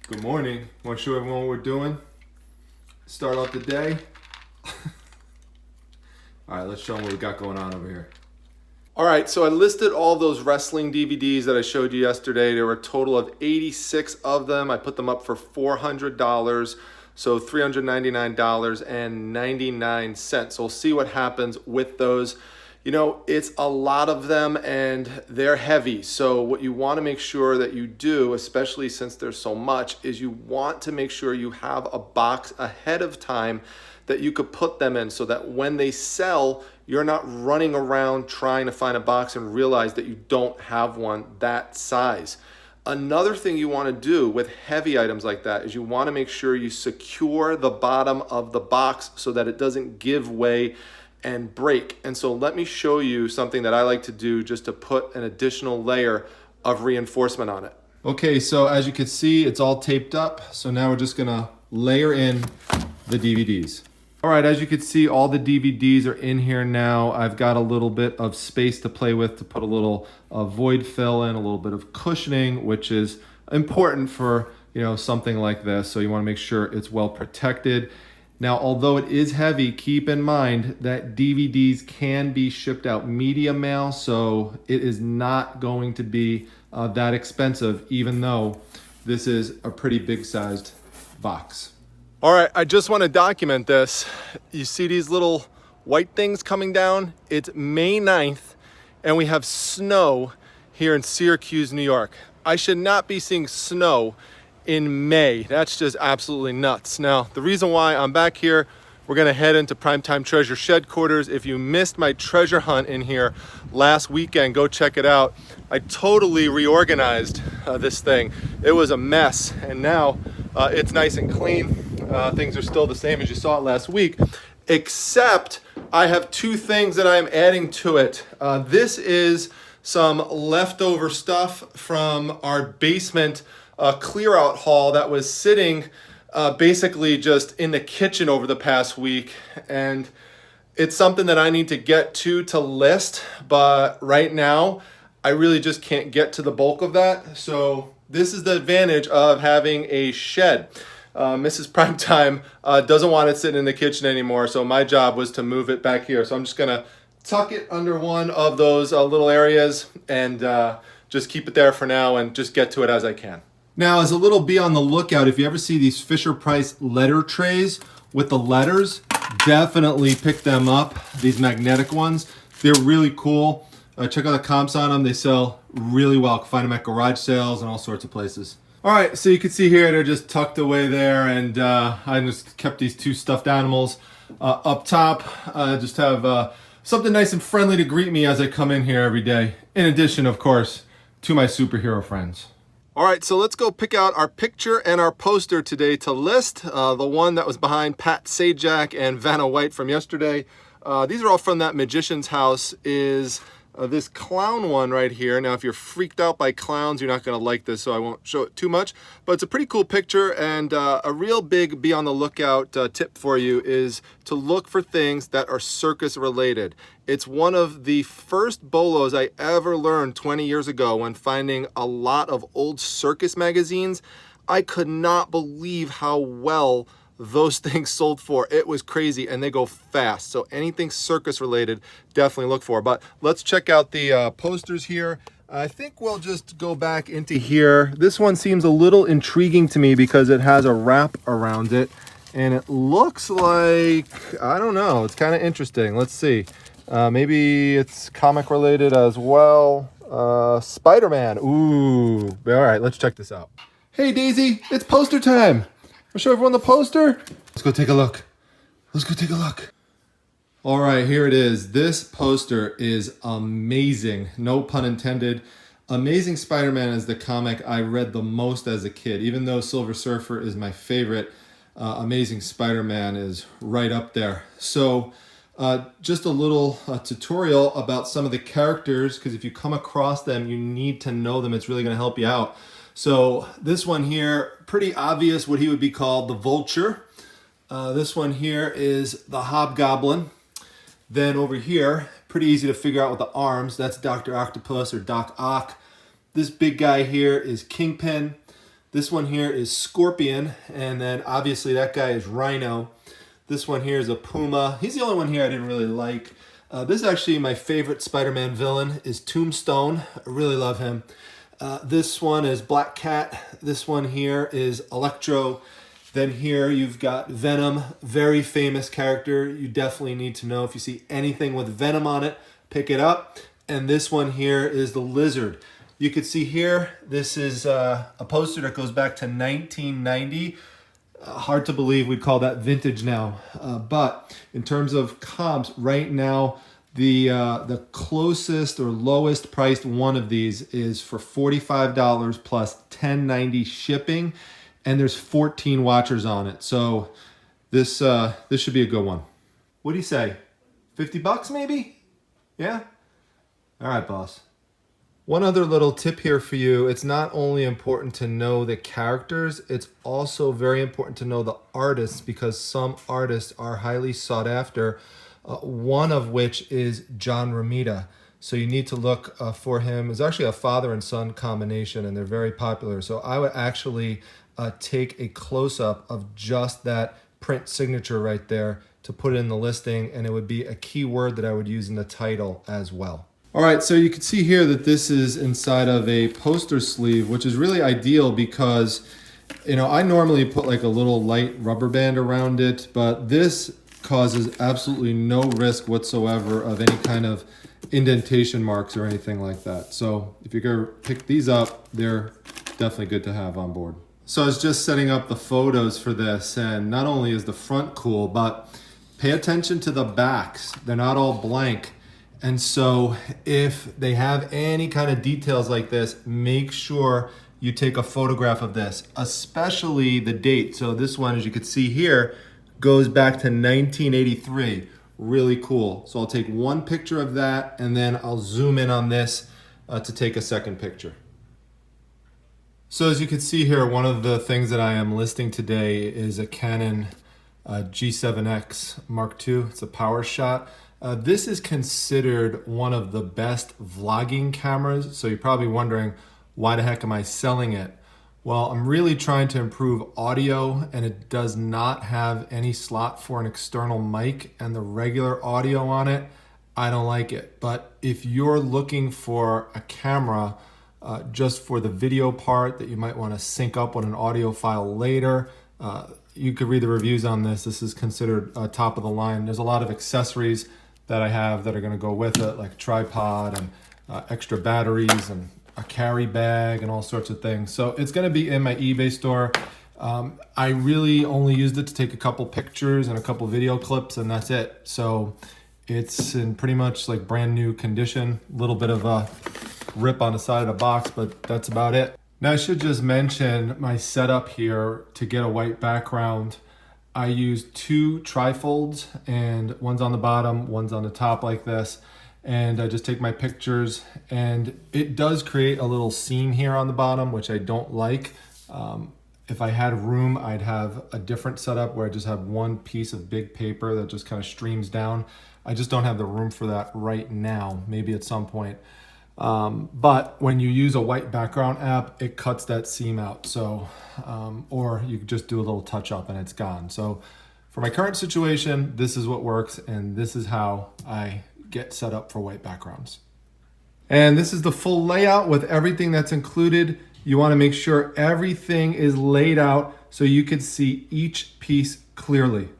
Good morning. Want to show everyone what we're doing? Start off the day. All right, let's show them what we got going on over here. All right, so I listed all those wrestling DVDs that I showed you yesterday. There were a total of 86 of them. I put them up for $400, so $399.99. So we'll see what happens with those. You know, it's a lot of them and they're heavy. So what you want to make sure that you do, especially since there's so much, is you want to make sure you have a box ahead of time that you could put them in so that when they sell, you're not running around trying to find a box and realize that you don't have one that size. Another thing you want to do with heavy items like that is you want to make sure you secure the bottom of the box so that it doesn't give way and break. And so let me show you something that I like to do just to put an additional layer of reinforcement on it. Okay, so as you can see, it's all taped up. So now we're just gonna layer in the DVDs. All right, as you can see, all the DVDs are in here now. I've got a little bit of space to play with to put a little void fill in, a little bit of cushioning, which is important for, you know, something like this. So you wanna make sure it's well protected. Now, although it is heavy, keep in mind that DVDs can be shipped out media mail, so it is not going to be that expensive, even though this is a pretty big sized box. All right, I just want to document this. You see these little white things coming down? It's May 9th, and we have snow here in Syracuse, New York. I should not be seeing snow in May. That's just absolutely nuts. Now, the reason why I'm back here, we're gonna head into Primetime Treasure Shed quarters. If you missed my treasure hunt in here last weekend, go check it out. I totally reorganized this thing. It was a mess, and now it's nice and clean. Things are still the same as you saw it last week, except I have two things that I'm adding to it. This is some leftover stuff from our basement clear out haul that was sitting basically just in the kitchen over the past week, and it's something that I need to get to list, but right now I really just can't get to the bulk of that. So this is the advantage of having a shed. Mrs. Primetime doesn't want it sitting in the kitchen anymore, so my job was to move it back here. So I'm just gonna tuck it under one of those little areas and just keep it there for now and just get to it as I can. Now, as a little be on the lookout, if you ever see these Fisher-Price letter trays with the letters, definitely pick them up, these magnetic ones. They're really cool. Check out the comps on them. They sell really well. You can find them at garage sales and all sorts of places. All right, so you can see here, they're just tucked away there, and I just kept these two stuffed animals up top. Just have something nice and friendly to greet me as I come in here every day. In addition, of course, to my superhero friends. All right, so let's go pick out our picture and our poster today to list. The one that was behind Pat Sajak and Vanna White from yesterday. These are all from that magician's house. Is this clown one right here. Now, if you're freaked out by clowns, you're not gonna like this, so I won't show it too much. But it's a pretty cool picture, and a real big be on the lookout tip for you is to look for things that are circus related. It's one of the first bolos I ever learned 20 years ago when finding a lot of old circus magazines. I could not believe how well those things sold for. It was crazy, and they go fast. So anything circus related, definitely look for. But let's check out the posters here. I think we'll just go back into here. This one seems a little intriguing to me because it has a wrap around it, and it looks like, I don't know, it's kind of interesting. Let's see. Maybe it's comic related as well. Spider-Man. Ooh. All right, let's check this out. Hey, Daisy, it's poster time. I'll show everyone the poster. Let's go take a look. Let's go take a look. All right, here it is. This poster is amazing. No pun intended. Amazing Spider-Man is the comic I read the most as a kid. Even though Silver Surfer is my favorite, Amazing Spider-Man is right up there. So just a little tutorial about some of the characters, because if you come across them, you need to know them. It's really going to help you out. So this one here, pretty obvious what he would be called, the Vulture. This one here is the Hobgoblin. Then over here, pretty easy to figure out with the arms. That's Dr. Octopus or Doc Ock. This big guy here is Kingpin. This one here is Scorpion, and then obviously that guy is Rhino. This one here is a Puma. He's the only one here I didn't really like. This is actually my favorite Spider-Man villain is Tombstone. I really love him. This one is Black Cat. This one here is Electro. Then here you've got Venom, very famous character. You definitely need to know if you see anything with Venom on it, pick it up. And this one here is the Lizard. You can see here, this is a poster that goes back to 1990. Hard to believe we'd call that vintage now. But in terms of comps, right now, the closest or lowest priced one of these is for $45 plus $10.90 shipping, and there's 14 watchers on it. So this should be a good one. What do you say? 50 bucks maybe? Yeah? All right, boss. One other little tip here for you, it's not only important to know the characters, it's also very important to know the artists, because some artists are highly sought after, one of which is John Romita. So you need to look for him. It's actually a father and son combination, and they're very popular. So I would actually take a close-up of just that print signature right there to put it in the listing, and it would be a keyword that I would use in the title as well. All right, so you can see here that this is inside of a poster sleeve, which is really ideal because, you know, I normally put like a little light rubber band around it, but this causes absolutely no risk whatsoever of any kind of indentation marks or anything like that. So if you're gonna pick these up, they're definitely good to have on board. So I was just setting up the photos for this, and not only is the front cool, but pay attention to the backs. They're not all blank. And so if they have any kind of details like this, make sure you take a photograph of this, especially the date. So this one, as you can see here, goes back to 1983. Really cool. So I'll take one picture of that, and then I'll zoom in on this to take a second picture. So as you can see here, one of the things that I am listing today is a Canon G7X Mark II. It's a power shot. This is considered one of the best vlogging cameras, so you're probably wondering, why the heck am I selling it? Well, I'm really trying to improve audio, and it does not have any slot for an external mic, and the regular audio on it, I don't like it. But if you're looking for a camera just for the video part that you might want to sync up with an audio file later, you could read the reviews on this. This is considered top of the line. There's a lot of accessories that I have that are going to go with it, like a tripod and extra batteries and a carry bag and all sorts of things. So it's going to be in my eBay store. I really only used it to take a couple pictures and a couple video clips, and that's it. So it's in pretty much like brand new condition. A little bit of a rip on the side of the box, but that's about it. Now I should just mention my setup here to get a white background. I use two trifolds, and one's on the bottom, one's on the top like this. And I just take my pictures, and it does create a little seam here on the bottom, which I don't like. If I had room, I'd have a different setup where I just have one piece of big paper that just kind of streams down. I just don't have the room for that right now, maybe at some point. But when you use a white background app, it cuts that seam out. So, or you could just do a little touch up and it's gone. So for my current situation, this is what works, and this is how I get set up for white backgrounds. And this is the full layout with everything that's included. You want to make sure everything is laid out so you can see each piece clearly.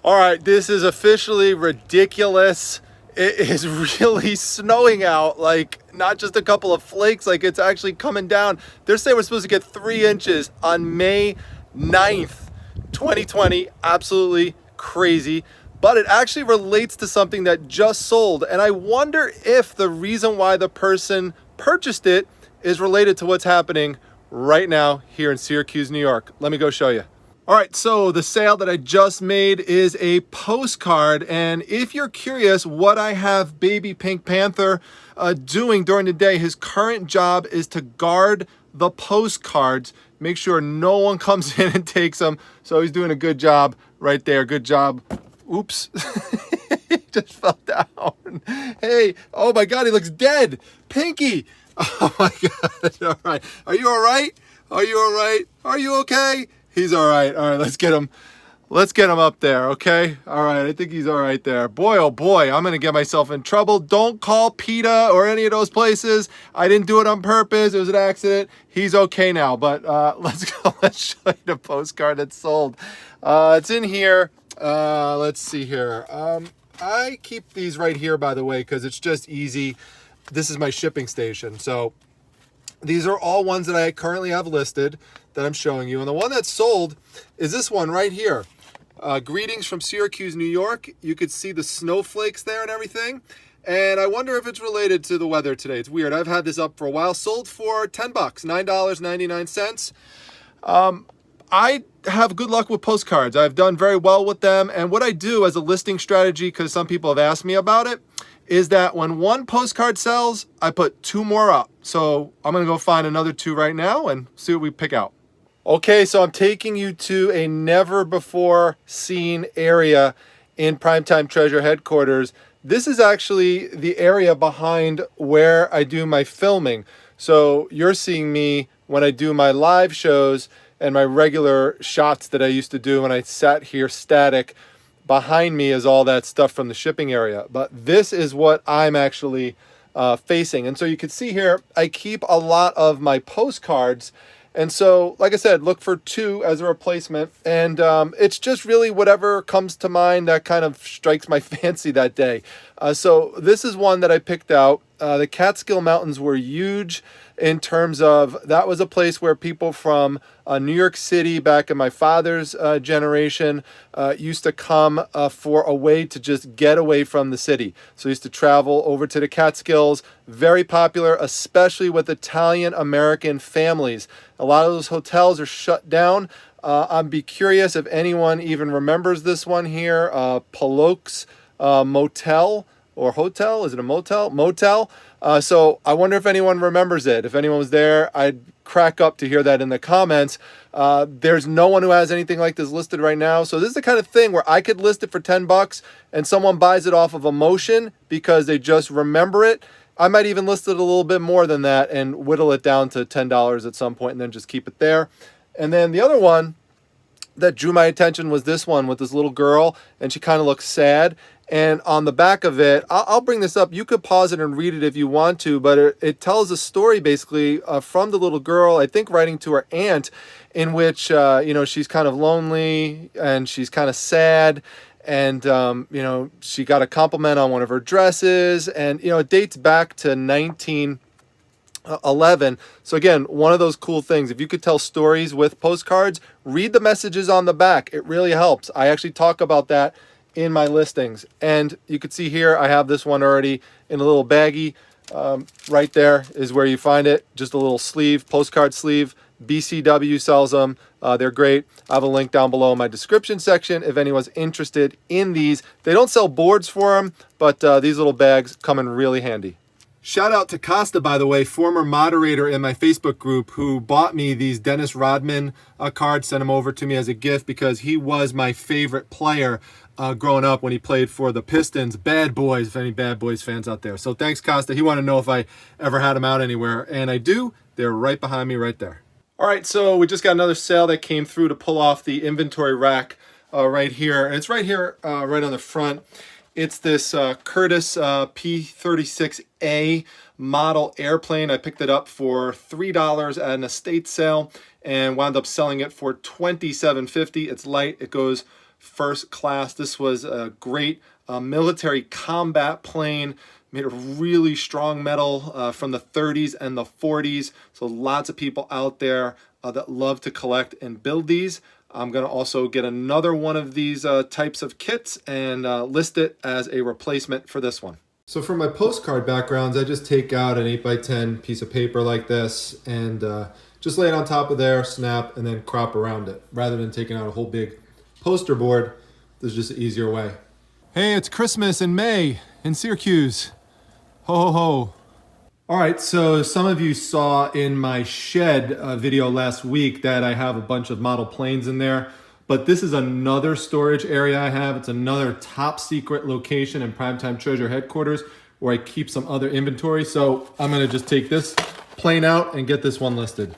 All right, this is officially ridiculous. It is really snowing out, like not just a couple of flakes, like it's actually coming down. They're saying we're supposed to get 3 inches on May 9th, 2020. Absolutely crazy. But it actually relates to something that just sold. And I wonder if the reason why the person purchased it is related to what's happening right now here in Syracuse, New York. Let me go show you. All right, so the sale that I just made is a postcard, and if you're curious what I have baby Pink Panther doing during the day, his current job is to guard the postcards, make sure no one comes in and takes them. So he's doing a good job right there. Good job. Oops. He just fell down. Hey, oh my God, he looks dead. Pinky. Oh my God. All right. Are you all right? Are you all right? Are you okay? He's all right. All right, let's get him. Let's get him up there, okay? All right, I think he's all right there. Boy, oh boy, I'm gonna get myself in trouble. Don't call PETA or any of those places. I didn't do it on purpose. It was an accident. He's okay now, but let's go. Let's show you the postcard that's sold. It's in here. Let's see here. I keep these right here, by the way, because it's just easy. This is my shipping station. So these are all ones that I currently have listed that I'm showing you. And the one that's sold is this one right here. Greetings from Syracuse, New York. You could see the snowflakes there and everything. And I wonder if it's related to the weather today. It's weird. I've had this up for a while. Sold for $10, $9.99. I have good luck with postcards. I've done very well with them. And what I do as a listing strategy, because some people have asked me about it, is that when one postcard sells, I put 2 more up. So I'm gonna go find another 2 right now and see what we pick out. Okay, so I'm taking you to a never before seen area in Primetime Treasure headquarters. This is actually the area behind where I do my filming. So you're seeing me when I do my live shows and my regular shots that I used to do when I sat here static. Behind me is all that stuff from the shipping area. But this is what I'm actually facing. And so you can see here, I keep a lot of my postcards. And so, like I said, look for 2 as a replacement. And it's just really whatever comes to mind that kind of strikes my fancy that day. So this is one that I picked out. The Catskill Mountains were huge in terms of that was a place where people from New York City back in my father's generation used to come for a way to just get away from the city. So used to travel over to the Catskills. Very popular, especially with Italian American families. A lot of those hotels are shut down. I'd be curious if anyone even remembers this one here, Polok's Motel or Hotel. Is it a motel? Motel. So I wonder if anyone remembers it. If anyone was there, I'd crack up to hear that in the comments. There's no one who has anything like this listed right now. So this is the kind of thing where I could list it for $10 and someone buys it off of emotion because they just remember it. I might even list it a little bit more than that and whittle it down to $10 at some point and then just keep it there. And then the other one that drew my attention was this one with this little girl, and she kind of looks sad. And on the back of it, I'll bring this up. You could pause it and read it if you want to, but it tells a story basically from the little girl, I think writing to her aunt, in which, she's kind of lonely and she's kind of sad. And, she got a compliment on one of her dresses. And, it dates back to 1911. So again, one of those cool things. If you could tell stories with postcards, read the messages on the back. It really helps. I actually talk about that in my listings. And you can see here, I have this one already in a little baggie. Right there is where you find it. Just a little sleeve, postcard sleeve. BCW sells them. They're great. I have a link down below in my description section if anyone's interested in these. They don't sell boards for them, but these little bags come in really handy. Shout out to Costa, by the way, former moderator in my Facebook group, who bought me these Dennis Rodman cards, sent them over to me as a gift because he was my favorite player growing up when he played for the Pistons. Bad Boys, if any Bad Boys fans out there. So thanks, Costa. He wanted to know if I ever had them out anywhere, and I do. They're right behind me right there. All right, so we just got another sale that came through to pull off the inventory rack right here. And it's right here, right on the front. It's this Curtiss P-36A model airplane. I picked it up for $3 at an estate sale and wound up selling it for $27.50. It's light. It goes first class. This was a great military combat plane. Made of really strong metal from the 30s and the 40s. So lots of people out there that love to collect and build these. I'm going to also get another one of these types of kits and list it as a replacement for this one. So for my postcard backgrounds, I just take out an 8x10 piece of paper like this and just lay it on top of there, snap, and then crop around it. Rather than taking out a whole big poster board, there's just an easier way. Hey, it's Christmas in May in Syracuse. Ho, ho, ho. All right, so some of you saw in my shed video last week that I have a bunch of model planes in there, but this is another storage area I have. It's another top secret location in Primetime Treasure headquarters where I keep some other inventory. So I'm gonna just take this plane out and get this one listed.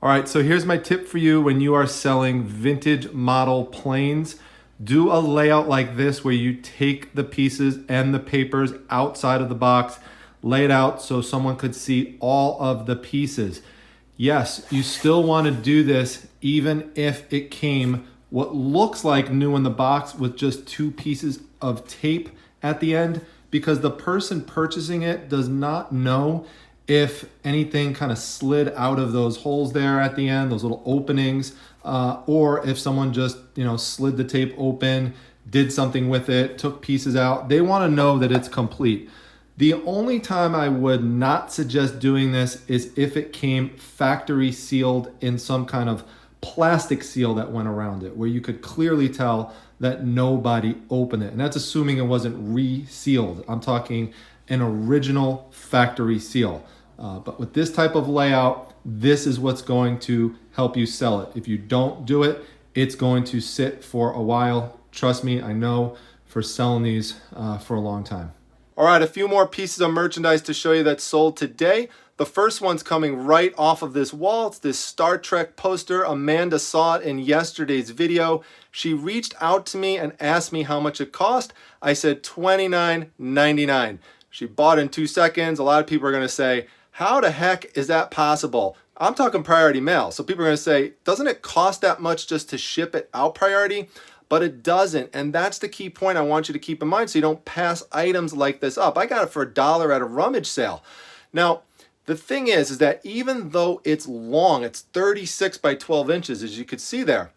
All right, so here's my tip for you when you are selling vintage model planes. Do a layout like this where you take the pieces and the papers outside of the box, lay it out so someone could see all of the pieces. Yes, you still want to do this even if it came what looks like new in the box with just 2 pieces of tape at the end, because the person purchasing it does not know if anything kind of slid out of those holes there at the end, those little openings, or if someone just, slid the tape open, did something with it, took pieces out. They want to know that it's complete. The only time I would not suggest doing this is if it came factory sealed in some kind of plastic seal that went around it, where you could clearly tell that nobody opened it. And that's assuming it wasn't resealed. I'm talking an original factory seal. But with this type of layout, this is what's going to help you sell it. If you don't do it, it's going to sit for a while. Trust me, I know, for selling these for a long time. All right, a few more pieces of merchandise to show you that sold today. The first one's coming right off of this wall. It's this Star Trek poster. Amanda saw it in yesterday's video. She reached out to me and asked me how much it cost. I said $29.99. She bought in 2 seconds. A lot of people are gonna say, how the heck is that possible? I'm talking priority mail. So people are gonna say, doesn't it cost that much just to ship it out priority? But it doesn't, and that's the key point I want you to keep in mind so you don't pass items like this up. I got it for $1 at a rummage sale. Now, the thing is that even though it's long, it's 36 by 12 inches, as you could see there,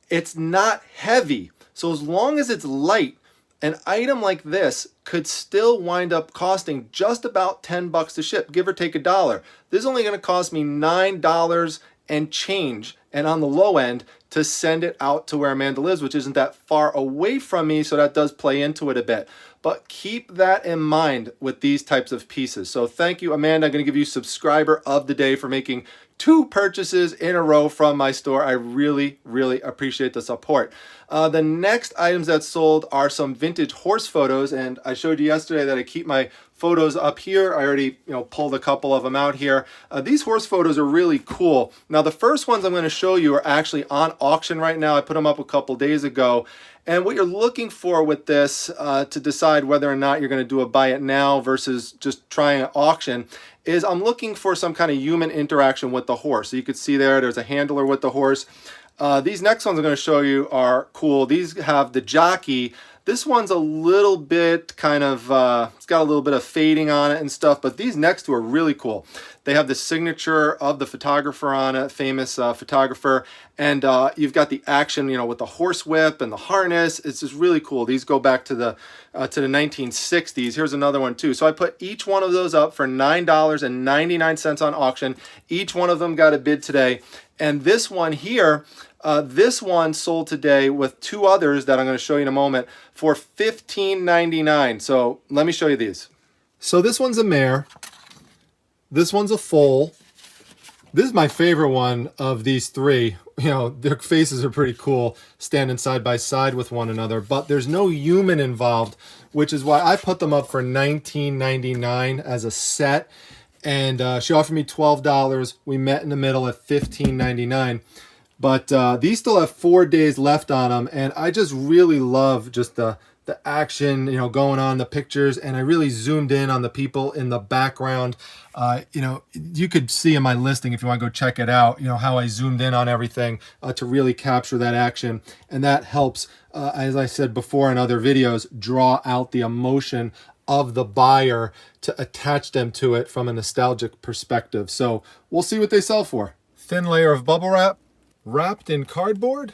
it's not heavy. So as long as it's light, an item like this could still wind up costing just about 10 bucks to ship, give or take $1. This is only gonna cost me $9 and change, and on the low end, to send it out to where Amanda lives, which isn't that far away from me, so that does play into it a bit. But keep that in mind with these types of pieces. So thank you, Amanda. I'm gonna give you subscriber of the day for making 2 purchases in a row from my store. I really, really appreciate the support. The next items that sold are some vintage horse photos, and I showed you yesterday that I keep my photos up here. I already pulled a couple of them out here. These horse photos are really cool. Now the first ones I'm going to show you are actually on auction right now. I put them up a couple days ago. And what you're looking for with this to decide whether or not you're going to do a buy it now versus just trying an auction is I'm looking for some kind of human interaction with the horse. So you can see there's a handler with the horse. These next ones I'm going to show you are cool. These have the jockey. This one's a little bit kind of, it's got a little bit of fading on it and stuff, but these next two are really cool. They have the signature of the photographer on it, famous photographer, and you've got the action, with the horse whip and the harness. It's just really cool. These go back to the 1960s. Here's another one too. So I put each one of those up for $9.99 on auction. Each one of them got a bid today. And this one here, this one sold today with 2 others that I'm going to show you in a moment for $15.99. So let me show you these. So this one's a mare. This one's a foal. This is my favorite one of these 3. Their faces are pretty cool, standing side by side with one another, but there's no human involved, which is why I put them up for $19.99 as a set. And she offered me $12. We met in the middle at $15.99. But these still have 4 days left on them, and I just really love just the action, going on, the pictures, and I really zoomed in on the people in the background. You could see in my listing if you want to go check it out, how I zoomed in on everything to really capture that action, and that helps, as I said before in other videos, draw out the emotion of the buyer to attach them to it from a nostalgic perspective. So we'll see what they sell for. Thin layer of bubble wrap, wrapped in cardboard,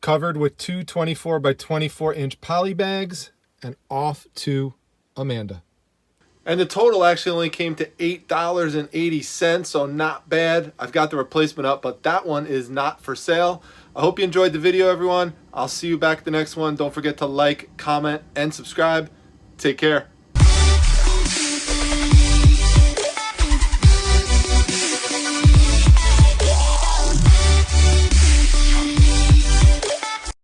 covered with 2 24 by 24 inch poly bags, and off to Amanda. And the total actually only came to $8.80, so not bad. I've got the replacement up, but that one is not for sale. I hope you enjoyed the video, everyone. I'll see you back at the next one. Don't forget to like, comment, and subscribe. Take care.